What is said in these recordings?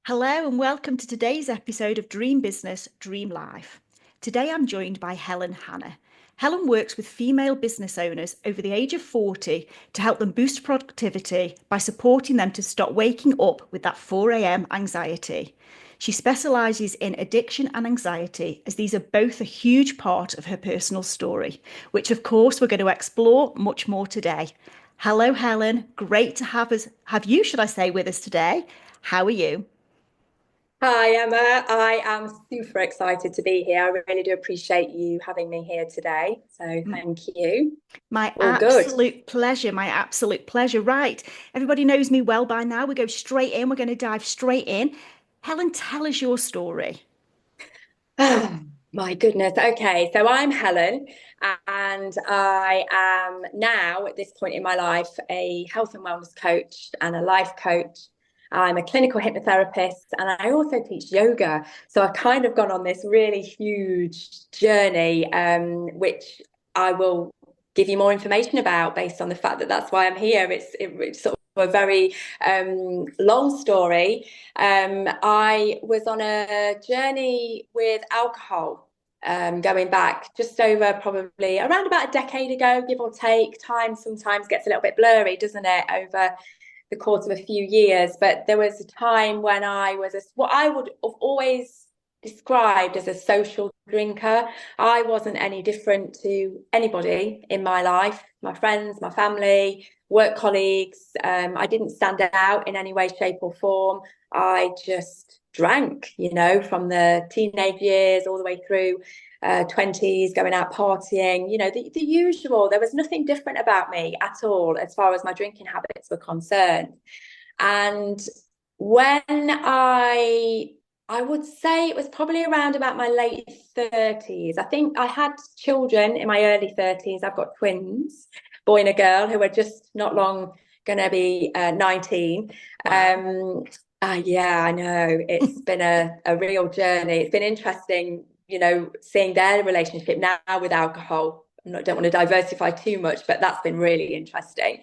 Hello and welcome to today's episode of Dream Business, Dream Life. Today I'm joined by Helen Hanna. Helen works with female business owners over the age of 40 to help them boost productivity by supporting them to stop waking up with that 4 a.m. anxiety. She specialises in addiction and anxiety, as these are both a huge part of her personal story, which of course we're going to explore much more today. Hello, Helen. Great to have you, should I say, with us today. How are you? Hi, Emma. I am super excited to be here. I really do appreciate you having me here today. So thank you. My All good. absolute pleasure. My absolute pleasure. Right. Everybody knows me well by now. We go straight in. We're going to dive straight in. Helen, tell us your story. Oh, my goodness. Okay, so I'm Helen, and I am now at this point in my life a health and wellness coach and a life coach. I'm a clinical hypnotherapist and I also teach yoga. So I've kind of gone on this really huge journey, which I will give you more information about based on the fact that that's why I'm here. It's sort of a very long story. I was on a journey with alcohol, going back just over probably around about a decade ago, give or take. Time sometimes gets a little bit blurry, doesn't it, over the course of a few years. But there was a time when I was what I would have always described as a social drinker. I wasn't any different to anybody in my life, my friends, my family, work colleagues. I didn't stand out in any way, shape, or form. I just drank, from the teenage years all the way through 20s, going out partying, the usual. There was nothing different about me at all as far as my drinking habits were concerned. And when I would say it was probably around about my late 30s. I think I had children in my early 30s. I've got twins, boy and a girl, who are just not long going to be 19. Wow. Yeah, I know. It's been a real journey. It's been interesting, seeing their relationship now with alcohol. Don't want to diversify too much, but that's been really interesting.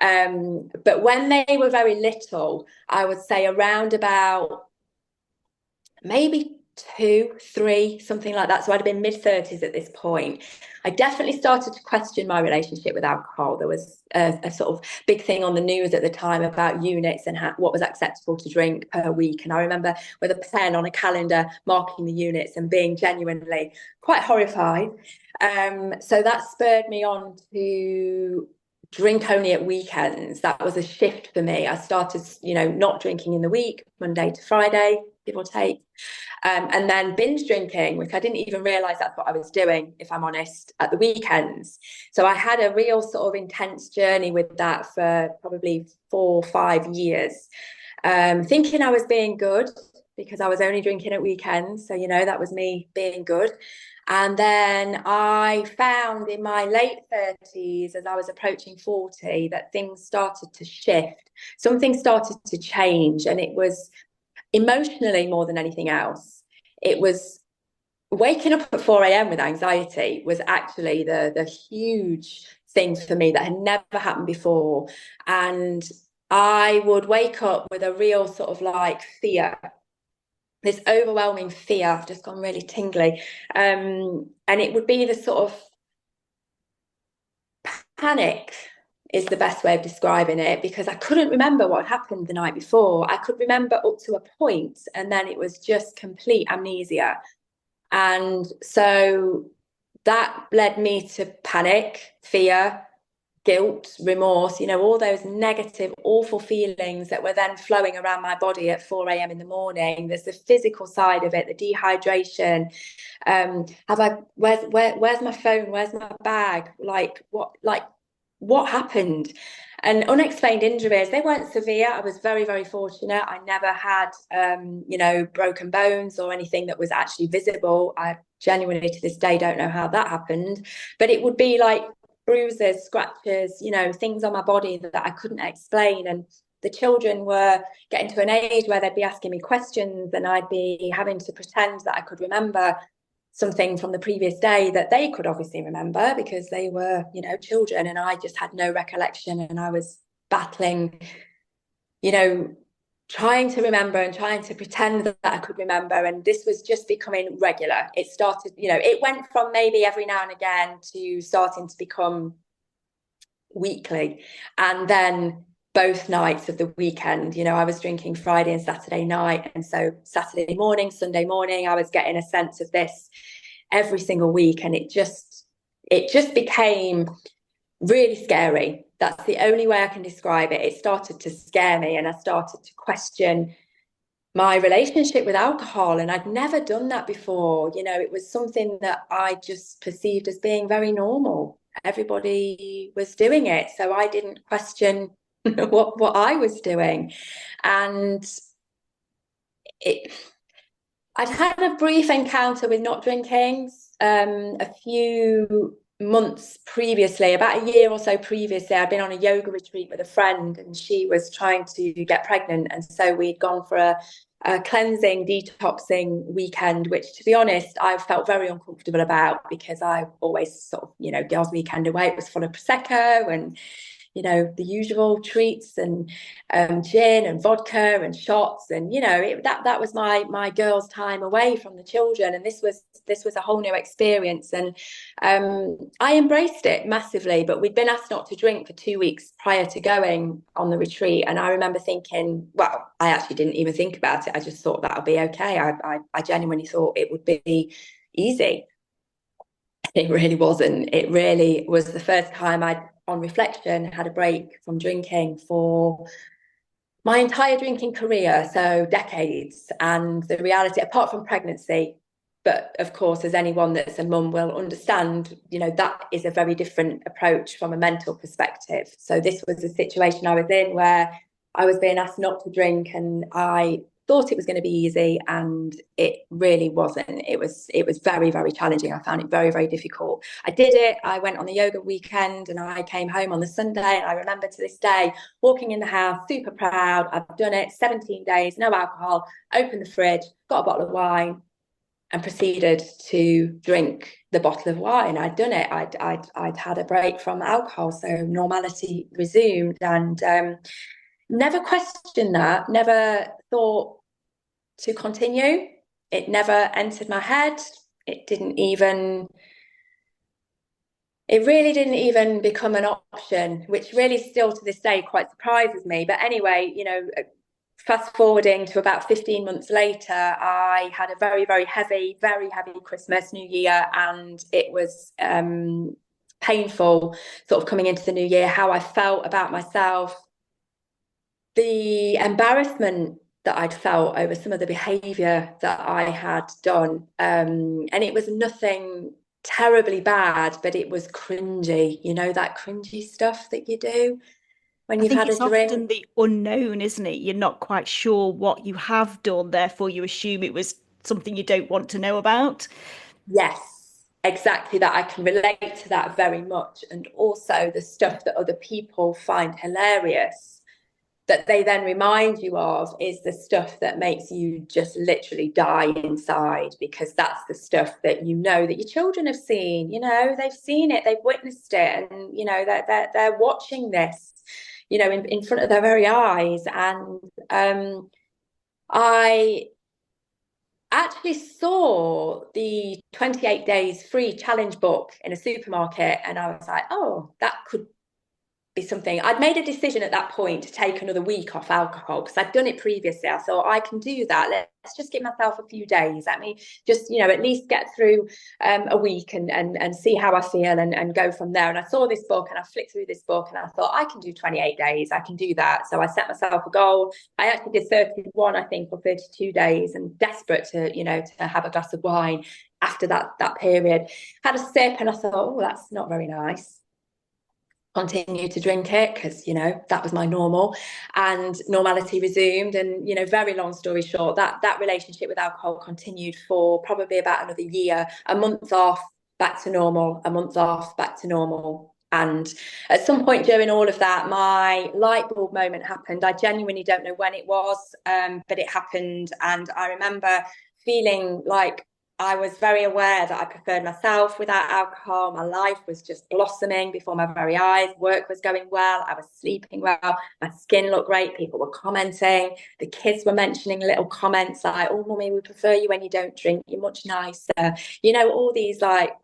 But when they were very little, I would say around about maybe two, three, something like that. So I'd have been mid-30s at this point. I definitely started to question my relationship with alcohol. There was a sort of big thing on the news at the time about units and what was acceptable to drink per week. And I remember with a pen on a calendar marking the units and being genuinely quite horrified. So that spurred me on to drink only at weekends. That was a shift for me. I started, not drinking in the week, Monday to Friday, give or take. And then binge drinking, which I didn't even realize that's what I was doing, if I'm honest, at the weekends. So I had a real sort of intense journey with that for probably 4 or 5 years, thinking I was being good because I was only drinking at weekends. So, that was me being good. And then I found in my late 30s, as I was approaching 40, that things started to shift. Something started to change. And it was emotionally more than anything else. It was waking up at 4 a.m. with anxiety was actually the huge thing for me that had never happened before. And I would wake up with a real sort of like fear, this overwhelming fear. I've just gone really tingly. And it would be the sort of panic is the best way of describing it, because I couldn't remember what happened the night before. I could remember up to a point, and then it was just complete amnesia. And so that led me to panic, fear, guilt, remorse, all those negative, awful feelings that were then flowing around my body at 4 a.m. in the morning. There's the physical side of it, the dehydration. Where's my phone? Where's my bag? What happened? And unexplained injuries, they weren't severe. I was very, very fortunate. I never had, broken bones or anything that was actually visible. I genuinely to this day don't know how that happened, but it would be like bruises, scratches, things on my body that I couldn't explain. And the children were getting to an age where they'd be asking me questions and I'd be having to pretend that I could remember something from the previous day that they could obviously remember because they were, children, and I just had no recollection. And I was battling, you know, trying to remember and trying to pretend that I could remember. And this was just becoming regular. It started, it went from maybe every now and again to starting to become weekly. And then both nights of the weekend, I was drinking Friday and Saturday night. And so Saturday morning, Sunday morning, I was getting a sense of this every single week. And it just became really scary. That's the only way I can describe it. It started to scare me, and I started to question my relationship with alcohol. And I'd never done that before. It was something that I just perceived as being very normal. Everybody was doing it, so I didn't question what I was doing. And it I'd had a brief encounter with not drinking a few months previously, about a year or so previously. I'd been on a yoga retreat with a friend, and she was trying to get pregnant. And so we'd gone for a cleansing, detoxing weekend, which, to be honest, I felt very uncomfortable about, because I always sort of, girls' weekend away, it was full of Prosecco and the usual treats, and gin and vodka and shots, and that was my girls' time away from the children. And this was a whole new experience, and I embraced it massively. But we'd been asked not to drink for 2 weeks prior to going on the retreat, and I remember thinking, well, I actually didn't even think about it. I just thought that'll be okay. I genuinely thought it would be easy. It really wasn't. It really was the first time I'd, on reflection, had a break from drinking for my entire drinking career, so decades. And the reality, apart from pregnancy, but of course, as anyone that's a mum will understand, that is a very different approach from a mental perspective. So this was a situation I was in where I was being asked not to drink, and I thought it was going to be easy, and it really wasn't. It was very, very challenging. I found it very, very difficult. I did it. I went on the yoga weekend, and I came home on the Sunday, and I remember to this day walking in the house super proud. I've done it, 17 days, no alcohol, opened the fridge, got a bottle of wine, and proceeded to drink the bottle of wine. I'd done it. I'd had a break from alcohol, so normality resumed, and never questioned that. Never thought to continue. It never entered my head. It really didn't even become an option, which really still to this day quite surprises me. But anyway, fast forwarding to about 15 months later, I had a very, very heavy Christmas, New Year, and it was painful sort of coming into the new year, how I felt about myself, the embarrassment that I'd felt over some of the behaviour that I had done. And it was nothing terribly bad, but it was cringy, that cringy stuff that you do when I you've think had a it's drink. often the unknown, isn't it? You're not quite sure what you have done, therefore you assume it was something you don't want to know about. Yes, exactly that. I can relate to that very much. And also the stuff that other people find hilarious that they then remind you of is the stuff that makes you just literally die inside, because that's the stuff that that your children have seen. They've seen it, they've witnessed it, and they're watching this, in front of their very eyes. And I actually saw the 28 days free challenge book in a supermarket, and I was like, oh, that could be something. I'd made a decision at that point to take another week off alcohol, because I'd done it previously. I thought, I can do that. Let's just give myself a few days. Let me just, at least get through a week, and see how I feel, and go from there. And I saw this book, and I flicked through this book, and I thought, I can do 28 days. I can do that. So I set myself a goal. I actually did 31, I think, or 32 days, and desperate to, to have a glass of wine after that period. Had a sip, and I thought, oh, that's not very nice. Continue to drink it, because that was my normal, and normality resumed. And very long story short, that relationship with alcohol continued for probably about another year. A month off, back to normal, a month off, back to normal. And at some point during all of that, my light bulb moment happened. I genuinely don't know when it was, but it happened. And I remember feeling like I was very aware that I preferred myself without alcohol. My life was just blossoming before my very eyes. Work was going well. I was sleeping well. My skin looked great. People were commenting. The kids were mentioning little comments like, "Oh, mummy, we prefer you when you don't drink. You're much nicer." All these like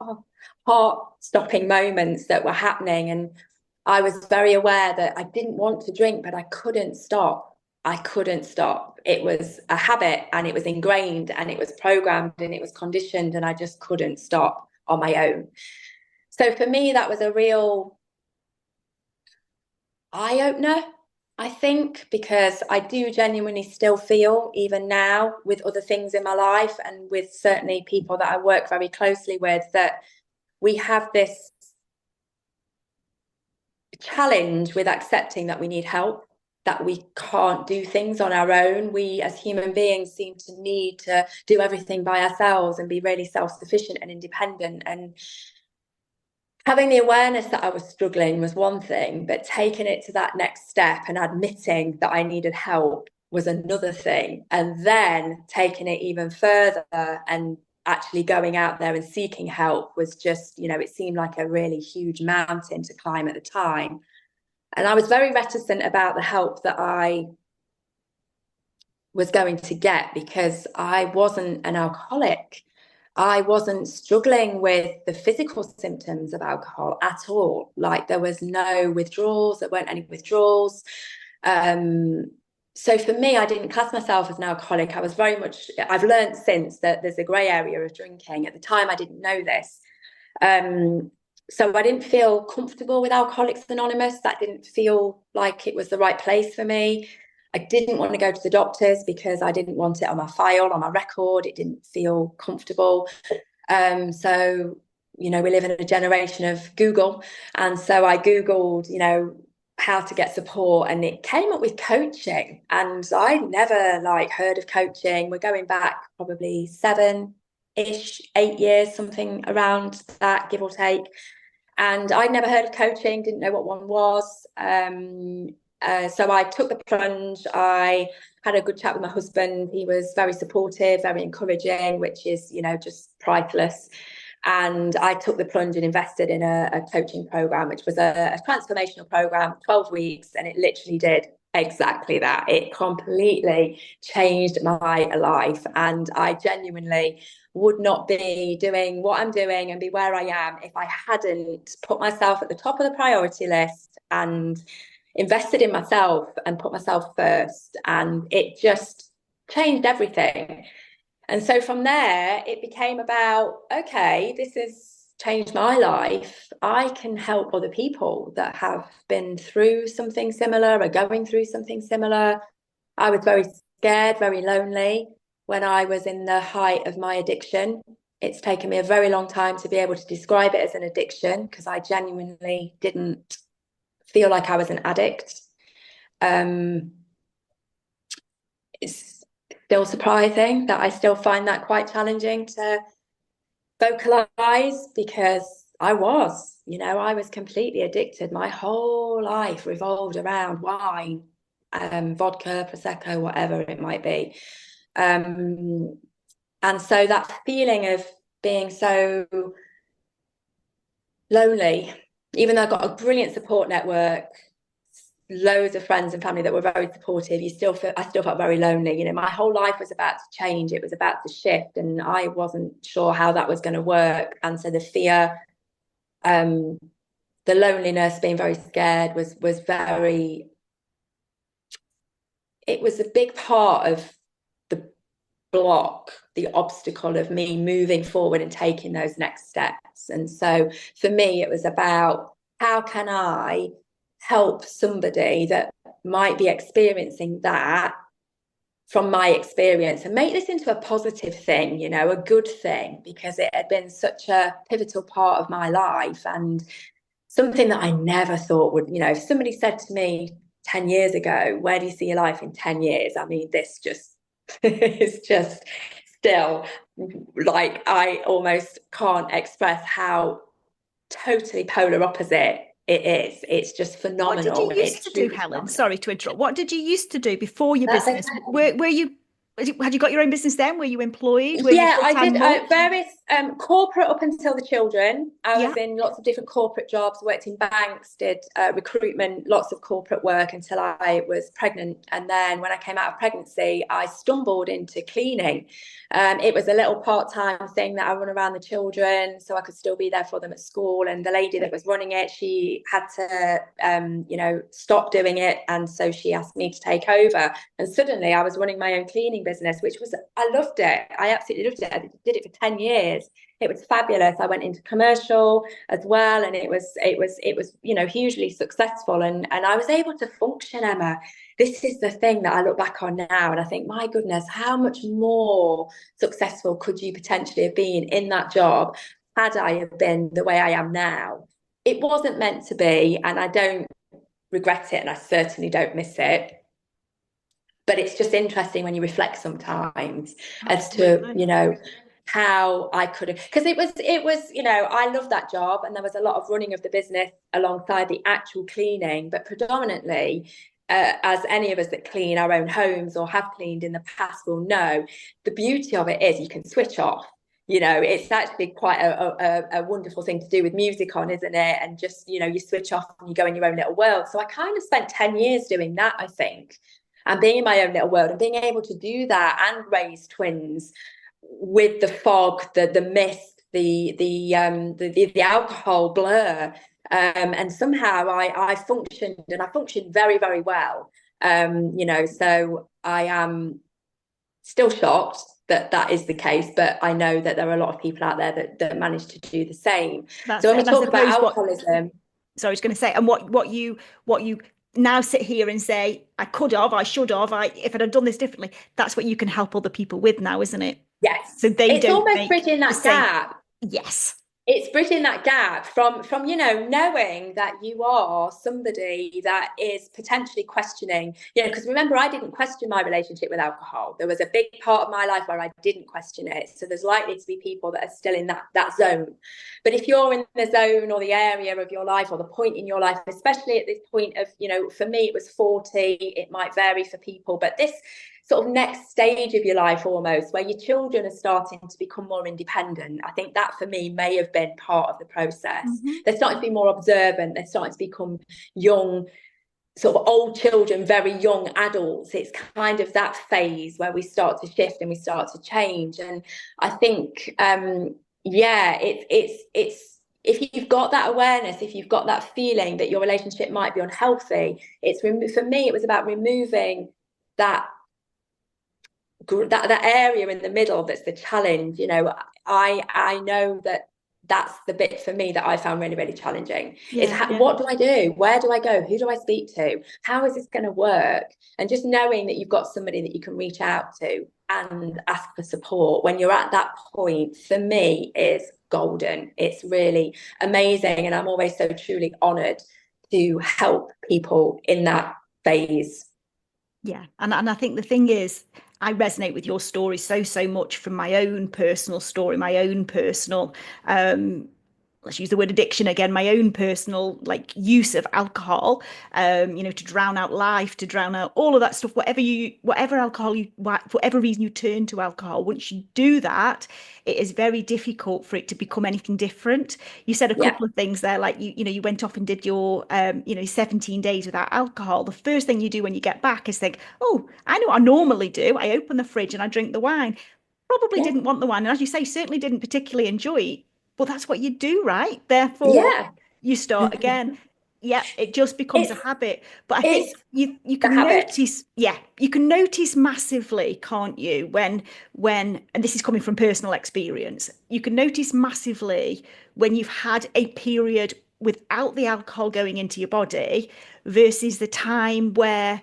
heart-stopping moments that were happening. And I was very aware that I didn't want to drink, but I couldn't stop. I couldn't stop. It was a habit and it was ingrained and it was programmed and it was conditioned, and I just couldn't stop on my own. So for me, that was a real eye opener, I think, because I do genuinely still feel, even now, with other things in my life and with certainly people that I work very closely with, that we have this challenge with accepting that we need help, that we can't do things on our own. We as human beings seem to need to do everything by ourselves and be really self-sufficient and independent. And having the awareness that I was struggling was one thing, but taking it to that next step and admitting that I needed help was another thing. And then taking it even further and actually going out there and seeking help was just, it seemed like a really huge mountain to climb at the time. And I was very reticent about the help that I was going to get because I wasn't an alcoholic. I wasn't struggling with the physical symptoms of alcohol at all. Like there was no withdrawals, there weren't any withdrawals. So for me, I didn't class myself as an alcoholic. I was very much, I've learned since that there's a grey area of drinking. At the time, I didn't know this. So I didn't feel comfortable with Alcoholics Anonymous. That didn't feel like it was the right place for me. I didn't want to go to the doctors because I didn't want it on my file, on my record. It didn't feel comfortable. So, we live in a generation of Google. And so I Googled, how to get support, and it came up with coaching. And I'd never heard of coaching. We're going back probably 7-ish, 8 years, something around that, give or take. And I'd never heard of coaching, didn't know what one was. So I took the plunge. I had a good chat with my husband. He was very supportive, very encouraging, which is, just priceless. And I took the plunge and invested in a coaching program, which was a transformational program, 12 weeks. And it literally did exactly that. It completely changed my life. And I genuinely would not be doing what I'm doing and be where I am if I hadn't put myself at the top of the priority list and invested in myself and put myself first. And it just changed everything. And so from there, it became about, okay, this has changed my life. I can help other people that have been through something similar or going through something similar. I was very scared, very lonely when I was in the height of my addiction. It's taken me a very long time to be able to describe it as an addiction because I genuinely didn't feel like I was an addict. It's still surprising that I still find that quite challenging to vocalize because I was completely addicted. My whole life revolved around wine, vodka, prosecco, whatever it might be. And so that feeling of being so lonely, even though I got a brilliant support network, loads of friends and family that were very supportive, I still felt very lonely. My whole life was about to change. It was about to shift, and I wasn't sure how that was going to work. And so the fear, the loneliness, being very scared was very, it was a big part of the block, the obstacle of me moving forward and taking those next steps. And so for me, it was about how can I help somebody that might be experiencing that from my experience and make this into a positive thing, a good thing, because it had been such a pivotal part of my life and something that I never thought would, if somebody said to me 10 years ago, where do you see your life in 10 years? I mean, this just is just still I almost can't express how totally polar opposite it is. It's just What did you phenomenal. used It's to do, truly Helen? phenomenal. Sorry to interrupt. What did you used to do before your That's business? okay. Were you Had you got your own business then? Were you employed? Were you Yeah, I full-time did mum? various corporate up until the children. I was Yeah. in lots of different corporate jobs, worked in banks, did recruitment, lots of corporate work until I was pregnant. And then when I came out of pregnancy, I stumbled into cleaning. It was a little part-time thing that I run around the children so I could still be there for them at school. And the lady that was running it, she had to, stop doing it. And so she asked me to take over. And suddenly I was running my own cleaning business, which was, I loved it. I absolutely loved it. I did it for 10 years. It was fabulous. I went into commercial as well. And it was hugely successful. And I was able to function, Emma. This is the thing that I look back on now. And I think, my goodness, how much more successful could you potentially have been in that job had I have been the way I am now? It wasn't meant to be. And I don't regret it. And I certainly don't miss it, but it's just interesting when you reflect sometimes as to Absolutely. how I could have, because it was I love that job, and there was a lot of running of the business alongside the actual cleaning, but predominantly, as any of us that clean our own homes or have cleaned in the past will know, the beauty of it is you can switch off. It's actually quite a wonderful thing to do with music on, isn't it? And just, you switch off and you go in your own little world. So I kind of spent 10 years doing that, I think, and being in my own little world and being able to do that and raise twins with the fog, the mist, the alcohol blur, and somehow I functioned, and I functioned very, very well. So I am still shocked that that is the case, but I know that there are a lot of people out there that manage to do the same. So That's when it. we And I talk about suppose what alcoholism, so I was going to say, and what you now sit here and say, I could have, I should have, if I'd have done this differently, that's what you can help other people with now, isn't it? So yes, they it's don't almost make bridging the that same. gap. Yes. It's bridging that gap from knowing that you are somebody that is potentially questioning, because remember, I didn't question my relationship with alcohol. There was a big part of my life where I didn't question it, so there's likely to be people that are still in that zone. But if you're in the zone or the area of your life or the point in your life, especially at this point of, for me it was 40, it might vary for people, but this sort of next stage of your life, almost where your children are starting to become more independent, I think that for me may have been part of the process. Hmm. They're starting to be more observant, they're starting to become young, sort of old children, very young adults. It's kind of that phase where we start to shift and we start to change. And I think yeah, it's if you've got that awareness, if you've got that feeling that your relationship might be unhealthy, for me it was about removing that that area in the middle that's the challenge. I know that that's the bit for me that I found really, really challenging, is Yeah, yeah. what do I do, where do I go, who do I speak to, how is this going to work? And just knowing that you've got somebody that you can reach out to and ask for support when you're at that point, for me, is golden. It's really amazing, and I'm always so truly honored to help people in that phase. Yeah. And I think the thing is, I resonate with your story so much from my own personal story, my own personal let's use the word addiction again, my own personal like use of alcohol, to drown out life, to drown out all of that stuff, whatever alcohol for whatever reason you turn to alcohol, once you do that, it is very difficult for it to become anything different. You said a Yeah. couple of things there, like you went off and did your 17 days without alcohol. The first thing you do when you get back is think, oh, I know what I normally do. I open the fridge and I drink the wine. Probably Yeah. didn't want the wine. And as you say, certainly didn't particularly enjoy it. But that's what you do, right? Therefore, Yeah. you start again. Yeah, it just becomes a It's habit. But I think it's you the can habit. notice, yeah, you can notice massively, can't you? And this is coming from personal experience, you can notice massively when you've had a period without the alcohol going into your body versus the time where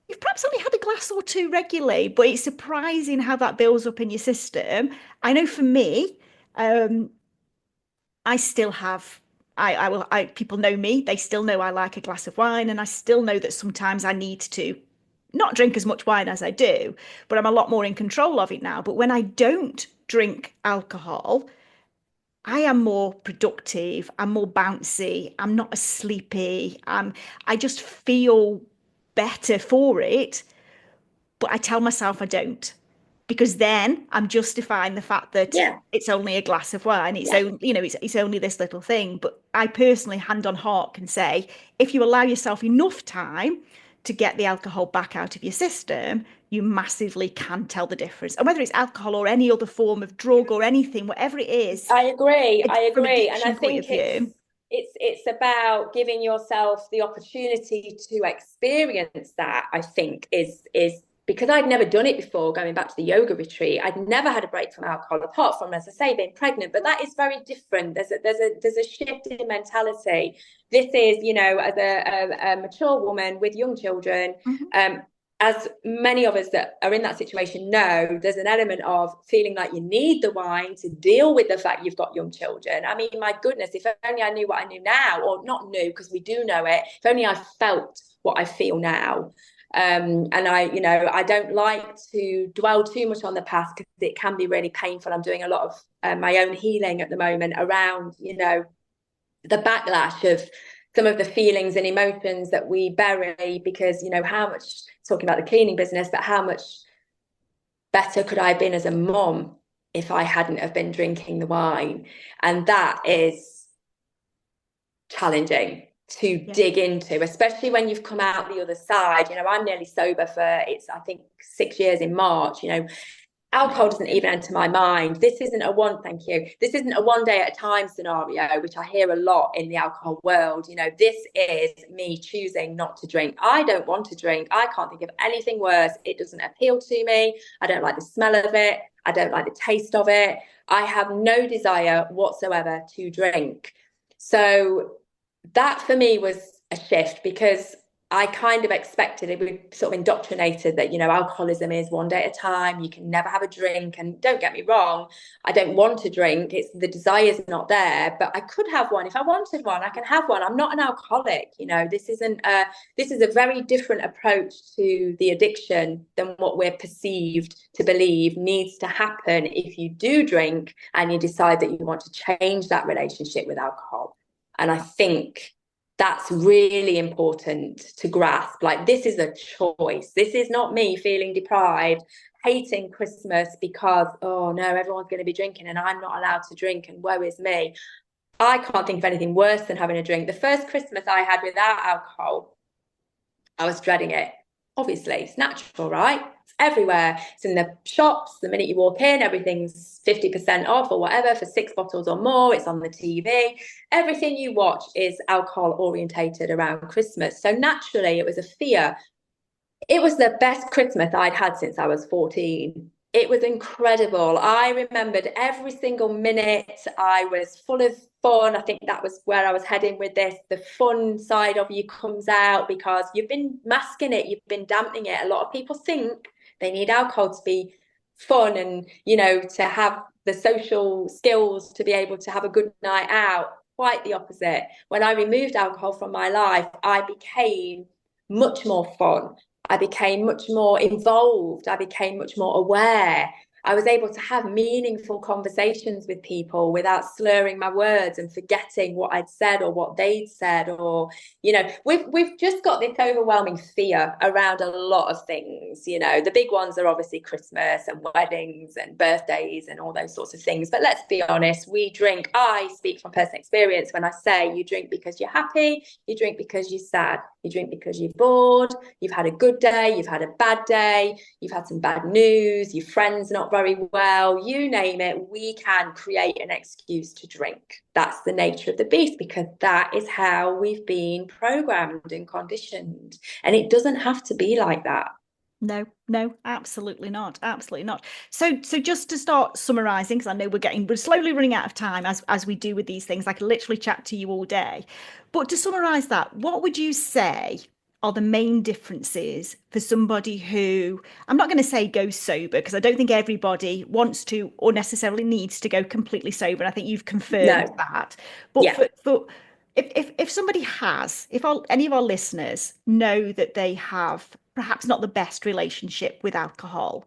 you've perhaps only had a glass or two regularly, but it's surprising how that builds up in your system. I know for me, um, I still have I will I people know me, they still know I like a glass of wine, and I still know that sometimes I need to not drink as much wine as I do, but I'm a lot more in control of it now. But when I don't drink alcohol, I am more productive, I'm more bouncy, I'm not as sleepy. I just feel better for it, but I tell myself I don't. because then I'm justifying the fact that Yeah, it's only a glass of wine. It's yeah. only, it's only this little thing. But I personally, hand on heart, can say if you allow yourself enough time to get the alcohol back out of your system, you massively can tell the difference. And whether it's alcohol or any other form of drug or anything, whatever it is, I agree. I from agree. And I addiction point of think view. it's about giving yourself the opportunity to experience that, I think is because I'd never done it before, going back to the yoga retreat. I'd never had a break from alcohol, apart from, as I say, being pregnant. But that is very different. There's a shift in mentality. This is, as a mature woman with young children, Mhm. um, as many of us that are in that situation know, there's an element of feeling like you need the wine to deal with the fact you've got young children. I mean, my goodness, if only I knew what I knew now, or not knew, because we do know it, if only I felt what I feel now. And I don't like to dwell too much on the past because it can be really painful. I'm doing a lot of my own healing at the moment around, the backlash of some of the feelings and emotions that we bury because how much, talking about the cleaning business, but how much better could I have been as a mom if I hadn't have been drinking the wine? And that is challenging to Yeah. dig into, especially when you've come out the other side. I'm nearly sober for, it's I think 6 years in March. Alcohol doesn't even enter my mind. This isn't a one, thank you. This isn't a one day at a time scenario, which I hear a lot in the alcohol world. This is me choosing not to drink. I don't want to drink. I can't think of anything worse. It doesn't appeal to me. I don't like the smell of it. I don't like the taste of it. I have no desire whatsoever to drink. So that for me was a shift because I kind of expected it. We sort of indoctrinated that, alcoholism is one day at a time. You can never have a drink. And don't get me wrong, I don't want to drink. It's the desire's not there, but I could have one. If I wanted one, I can have one. I'm not an alcoholic. This is a very different approach to the addiction than what we're perceived to believe needs to happen if you do drink and you decide that you want to change that relationship with alcohol. And I think that's really important to grasp. Like, this is a choice. This is not me feeling deprived, hating Christmas because, oh no, everyone's going to be drinking and I'm not allowed to drink and woe is me. I can't think of anything worse than having a drink. The first Christmas I had without alcohol, I was dreading it. Obviously, it's natural, right? It's everywhere. It's in the shops. The minute you walk in, everything's 50% off or whatever for 6 bottles or more. It's on the TV. Everything you watch is alcohol orientated around Christmas. So naturally, it was a fear. It was the best Christmas I'd had since I was 14. It was incredible. I remembered every single minute. I was full of fun. I think that was where I was heading with this. The fun side of you comes out because you've been masking it, you've been dampening it. A lot of people think they need alcohol to be fun and, to have the social skills to be able to have a good night out. Quite the opposite. When I removed alcohol from my life, I became much more fun. I became much more involved. I became much more aware. I was able to have meaningful conversations with people without slurring my words and forgetting what I'd said or what they'd said. Or, we've just got this overwhelming fear around a lot of things. The big ones are obviously Christmas and weddings and birthdays and all those sorts of things. But let's be honest, we drink. I speak from personal experience when I say you drink because you're happy, you drink because you're sad, you drink because you're bored, you've had a good day, you've had a bad day, you've had some bad news, your friend's not very well, you name it, we can create an excuse to drink. That's the nature of the beast because that is how we've been programmed and conditioned. And it doesn't have to be like that. No, no, absolutely not. Absolutely not. So just to start summarizing, because I know we're slowly running out of time as we do with these things. I could literally chat to you all day. But to summarize that, what would you say are the main differences for somebody who, I'm not going to say go sober, because I don't think everybody wants to or necessarily needs to go completely sober. And I think you've confirmed No. that. But Yeah. for if somebody has, if any of our listeners know that they have perhaps not the best relationship with alcohol,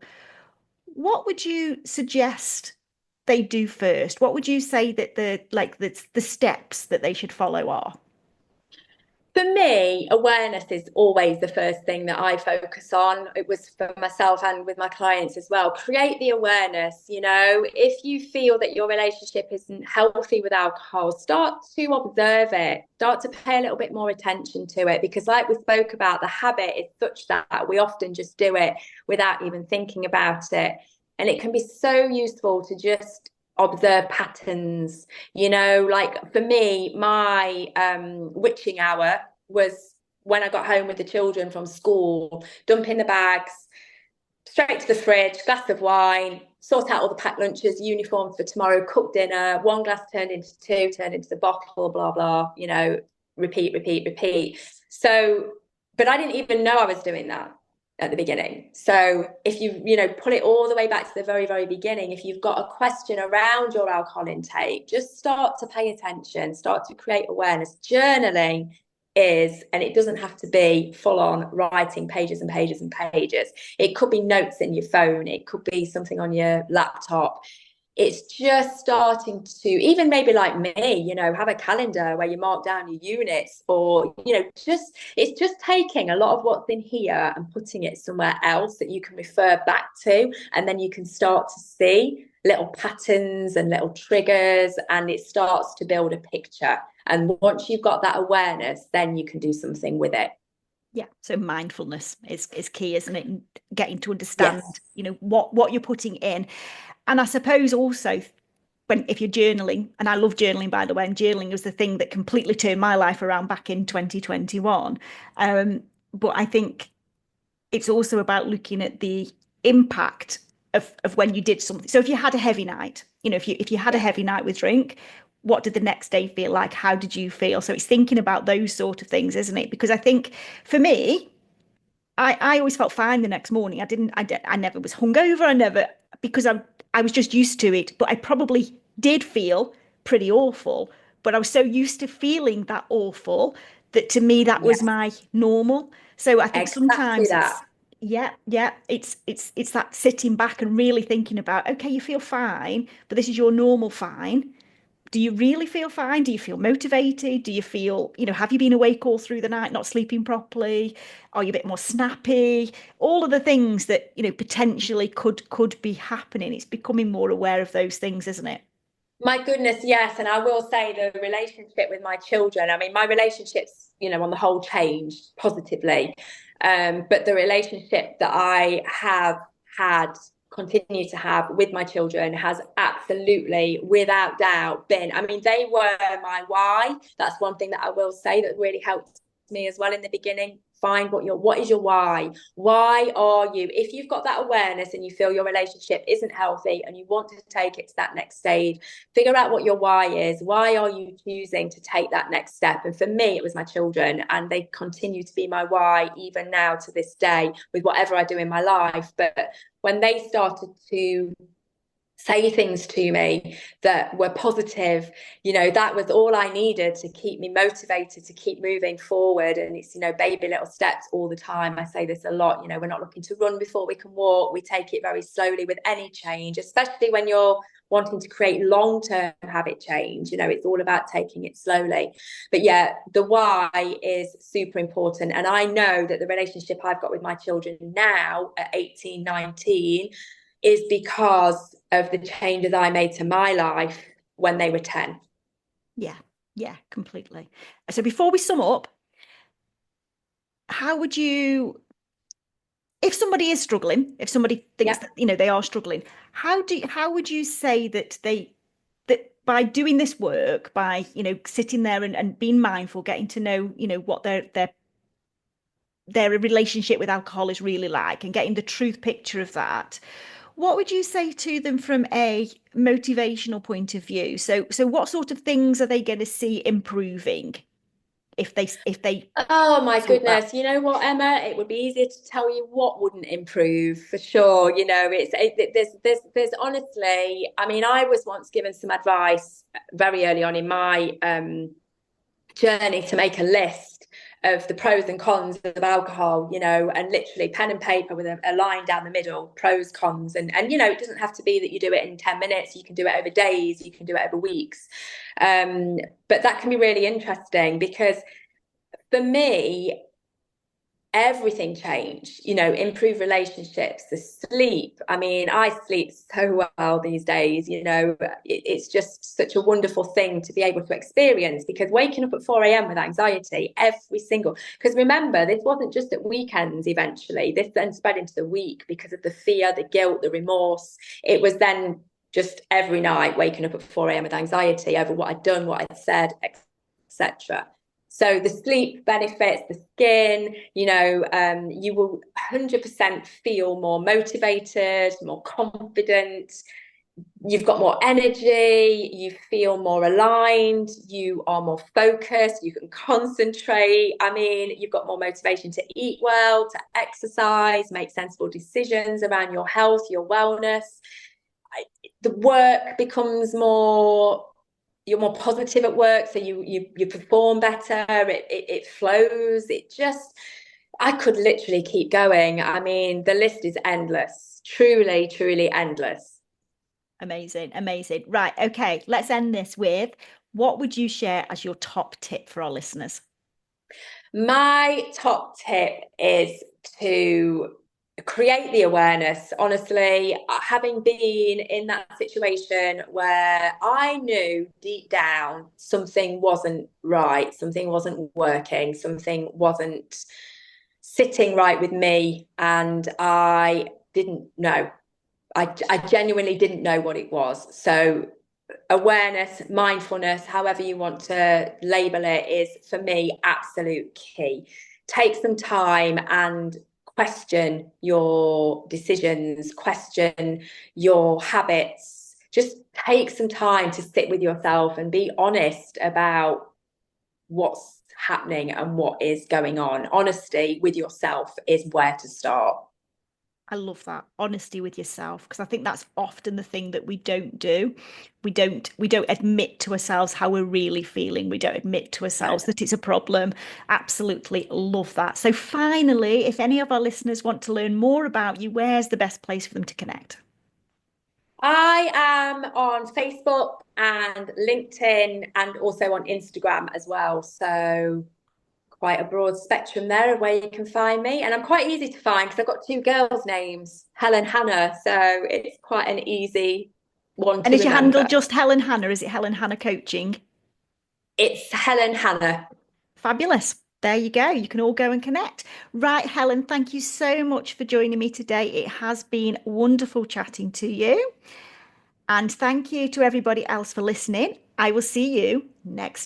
what would you suggest they do first? What would you say that the steps that they should follow are? For me, awareness is always the first thing that I focus on. It was for myself and with my clients as well. Create the awareness. If you feel that your relationship isn't healthy with alcohol, start to observe it, start to pay a little bit more attention to it. Because, like we spoke about, the habit is such that we often just do it without even thinking about it. And it can be so useful to just observe patterns. Like for me, my witching hour was when I got home with the children from school, dumping the bags straight to the fridge, glass of wine, sort out all the packed lunches, uniforms for tomorrow, cook dinner, one glass turned into two, turned into the bottle, blah blah, repeat, repeat, repeat. So, but I didn't even know I was doing that at the beginning. So if you pull it all the way back to the very, very beginning, if you've got a question around your alcohol intake, just start to pay attention, start to create awareness. Journaling is, and it doesn't have to be full on writing pages and pages and pages. It could be notes in your phone, it could be something on your laptop. It's just starting to, even maybe like me, have a calendar where you mark down your units, or it's just taking a lot of what's in here and putting it somewhere else that you can refer back to, and then you can start to see little patterns and little triggers, and it starts to build a picture. And once you've got that awareness, then you can do something with it. Yeah, so mindfulness is key, isn't it? Getting to understand, Yes. what you're putting in. And I suppose also if you're journaling, and I love journaling, by the way, and journaling was the thing that completely turned my life around back in 2021. But I think it's also about looking at the impact of when you did something. So if you had a heavy night, if you had a Yeah. heavy night with drink, what did the next day feel like? How did you feel? So it's thinking about those sort of things, isn't it? Because I think for me, I always felt fine the next morning. I never was hungover. Because I was just used to it, but I probably did feel pretty awful. But I was so used to feeling that awful that to me that was Yes. my normal. So I think Exactly sometimes that. yeah, it's that sitting back and really thinking about, okay, you feel fine, but this is your normal fine. Do you really feel fine? Do you feel motivated? Do you feel, have you been awake all through the night, not sleeping properly? Are you a bit more snappy? All of the things that, potentially could be happening. It's becoming more aware of those things, isn't it? My goodness, yes. And I will say the relationship with my children, I mean, my relationships, on the whole changed positively. But the relationship that I have had, continue to have with my children has absolutely, without doubt, been, I mean, they were my why. That's one thing that I will say that really helped me as well in the beginning. Find what is your why are you, if you've got that awareness and you feel your relationship isn't healthy and you want to take it to that next stage, figure out what your why is. Why are you choosing to take that next step? And for me, it was my children, and they continue to be my why even now to this day with whatever I do in my life. But when they started to say things to me that were positive, that was all I needed to keep me motivated, to keep moving forward. And it's, baby little steps all the time. I say this a lot, we're not looking to run before we can walk. We take it very slowly with any change, especially when you're wanting to create long-term habit change. It's all about taking it slowly. But yeah, the why is super important. And I know that the relationship I've got with my children now at 18, 19 is because of the changes I made to my life when they were 10. Yeah, yeah, completely. So before we sum up, how would you, if somebody is struggling, if somebody thinks Yeah. that, they are struggling, how would you say that by doing this work, by, sitting there and being mindful, getting to know, what their relationship with alcohol is really like and getting the truth picture of that, what would you say to them from a motivational point of view? So what sort of things are they going to see improving if they Oh my sort that? goodness. You know what, Emma? It would be easier to tell you what wouldn't improve for sure. There's honestly, I mean, I was once given some advice very early on in my journey to make a list of the pros and cons of alcohol, and literally pen and paper with a line down the middle, pros, cons. And it doesn't have to be that you do it in 10 minutes. You can do it over days, you can do it over weeks. But that can be really interesting because For me, everything changed, improve relationships, the sleep. I mean, I sleep so well these days, it's just such a wonderful thing to be able to experience, because waking up at 4 a.m. with anxiety every single, because remember, this wasn't just at weekends eventually, this then spread into the week because of the fear, the guilt, the remorse. It was then just every night waking up at 4 a.m. with anxiety over what I'd done, what I'd said, etc. So the sleep benefits, the skin, you will 100% feel more motivated, more confident. You've got more energy, you feel more aligned, you are more focused, you can concentrate. I mean, you've got more motivation to eat well, to exercise, make sensible decisions around your health, your wellness. The work becomes more, you're more positive at work, so you perform better, it flows. It just, I could literally keep going. I mean, the list is endless, truly, truly endless. Amazing, amazing. Right, okay, let's end this with what would you share as your top tip for our listeners? My top tip is to create the awareness. Honestly, having been in that situation where I knew deep down something wasn't right, something wasn't working, something wasn't sitting right with me, and I didn't know. I genuinely didn't know what it was. So awareness, mindfulness, however you want to label it, is for me absolute key. Take some time and question your decisions, question your habits. Just take some time to sit with yourself and be honest about what's happening and what is going on. Honesty with yourself is where to start. I love that honesty with yourself, because I think that's often the thing that we don't do. We don't admit to ourselves how we're really feeling. We don't admit to ourselves that it's a problem. Absolutely love that. So finally, if any of our listeners want to learn more about you, where's the best place for them to connect? I am on Facebook and LinkedIn and also on Instagram as well. So quite a broad spectrum there of where you can find me. And I'm quite easy to find because I've got two girls' names, Helen, Hannah. So it's quite an easy one And to is your handle remember. just Helen Hannah? Is it Helen Hannah Coaching? It's Helen, Hannah. Fabulous. There you go. You can all go and connect. Right, Helen, thank you so much for joining me today. It has been wonderful chatting to you. And thank you to everybody else for listening. I will see you next